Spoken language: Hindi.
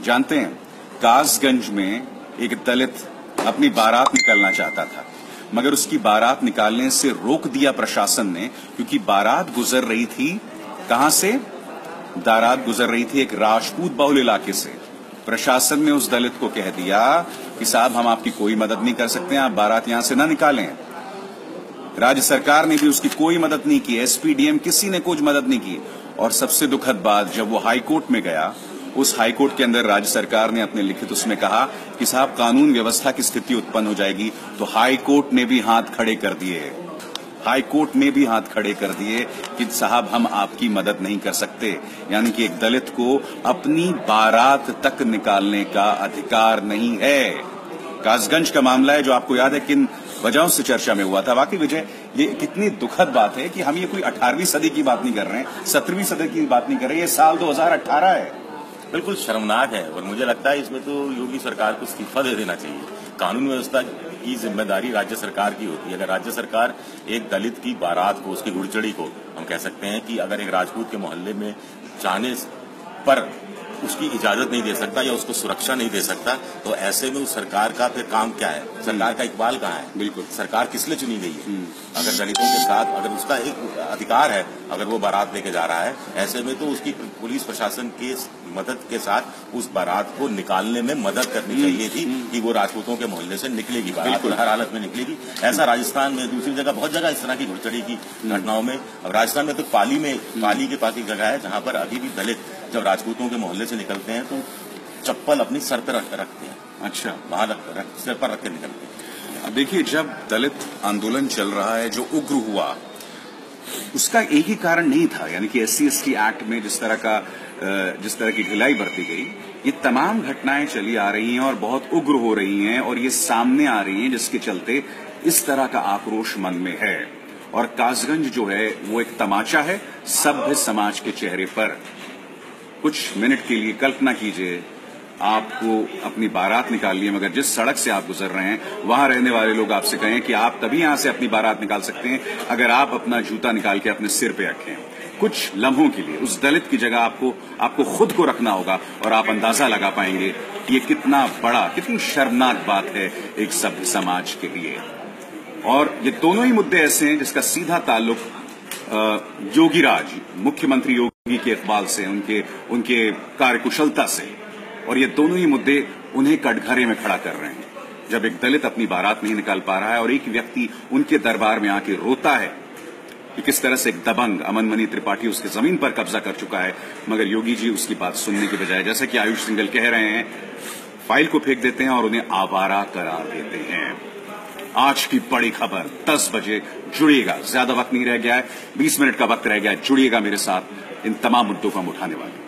जानते हैं, कासगंज में एक दलित अपनी बारात निकालना चाहता था, मगर उसकी बारात निकालने से रोक दिया प्रशासन ने, क्योंकि बारात गुजर रही थी कहां से? बारात गुजर रही थी एक राजपूत बहुल इलाके से। प्रशासन ने उस दलित को कह दिया कि साहब हम आपकी कोई मदद नहीं कर सकते, आप बारात यहां से ना निकालें। राज्य सरकार ने भी उसकी कोई मदद नहीं की, एसपी डीएम किसी ने कुछ मदद नहीं की। और सबसे दुखद बात, जब वो हाईकोर्ट में गया, उस हाईकोर्ट के अंदर राज्य सरकार ने अपने लिखित उसमें कहा कि साहब कानून व्यवस्था की स्थिति उत्पन्न हो जाएगी, तो हाईकोर्ट ने भी हाथ खड़े कर दिए। हाईकोर्ट ने भी हाथ खड़े कर दिए कि साहब हम आपकी मदद नहीं कर सकते। यानी कि एक दलित को अपनी बारात तक निकालने का अधिकार नहीं है। कासगंज का मामला है जो आपको याद है किन वजहों से चर्चा में हुआ था। वाकई विजय, ये कितनी दुखद बात है कि हम ये कोई 18वीं सदी की बात नहीं कर रहे हैं, 17वीं सदी की बात नहीं कर रहे हैं, ये साल 2018 है। बिल्कुल शर्मनाक है और मुझे लगता है इसमें तो योगी सरकार को इस्तीफा दे देना चाहिए। कानून व्यवस्था की जिम्मेदारी राज्य सरकार की होती है। अगर राज्य सरकार एक दलित की बारात को, उसकी गुड़चड़ी को, हम कह सकते हैं कि अगर एक राजपूत के मोहल्ले में जाने पर उसकी इजाजत नहीं दे सकता या उसको सुरक्षा नहीं दे सकता, तो ऐसे में उस सरकार का फिर काम क्या है? सरकार का इकबाल कहाँ है? बिल्कुल, सरकार किस लिए चुनी गई है? अगर दलितों के साथ, अगर उसका एक अधिकार है, अगर वो बारात लेके जा रहा है, ऐसे में तो उसकी पुलिस प्रशासन के मदद के साथ उस बारात को निकालने में मदद करनी चाहिए थी कि वो राजपूतों के मोहल्ले से निकलेगी, बारात हर हालत में निकलेगी। ऐसा राजस्थान में, दूसरी जगह बहुत जगह इस तरह की घुड़चड़ी की घटनाओं में, अब राजस्थान में तो पाली के पास एक जगह है जहां पर अभी भी दलित जब राजपूतों के मोहल्ले से निकलते हैं तो चप्पल अपनी सर पर रखते हैं। अच्छा, वहां सिर पर रख के निकलते हैं। अब देखिए, जब दलित आंदोलन चल रहा है जो उग्र हुआ, उसका एक ही कारण नहीं था। यानी कि SC/ST एक्ट में जिस तरह की ढिलाई बरती गई, ये तमाम घटनाएं चली आ रही हैं और बहुत उग्र हो रही हैं और ये सामने आ रही हैं, जिसके चलते इस तरह का आक्रोश मन में है। और कासगंज जो है वो एक तमाचा है सभ्य समाज के चेहरे पर। कुछ मिनट के लिए कल्पना कीजिए, आपको अपनी बारात निकालनी है, मगर जिस सड़क से आप गुजर रहे हैं वहां रहने वाले लोग आपसे कहें कि आप तभी यहां से अपनी बारात निकाल सकते हैं अगर आप अपना जूता निकाल के अपने सिर पे रखें। कुछ लम्हों के लिए उस दलित की जगह आपको खुद को रखना होगा और आप अंदाजा लगा पाएंगे कि ये कितना बड़ा, कितनी शर्मनाक बात है एक सभ्य समाज के लिए। और ये दोनों ही मुद्दे ऐसे हैं जिसका सीधा ताल्लुक योगीराज, मुख्यमंत्री योगी के इकबाल से, उनके कार्यकुशलता से। और ये दोनों ही मुद्दे उन्हें कटघरे में खड़ा कर रहे हैं। जब एक दलित अपनी बारात नहीं निकाल पा रहा है और एक व्यक्ति उनके दरबार में आके रोता है कि किस तरह से एक दबंग अमन मनी त्रिपाठी उसकी जमीन पर कब्जा कर चुका है, मगर योगी जी उसकी बात सुनने के बजाय, जैसे कि आयुष सिंघल कह रहे हैं, फाइल को फेंक देते हैं और उन्हें आवारा करार देते हैं। आज की बड़ी खबर 10 बजे जुड़िएगा। ज्यादा वक्त नहीं रह गया है, 20 मिनट का वक्त रह गया है। जुड़िएगा मेरे साथ, इन तमाम मुद्दों को हम उठाने वाले हैं।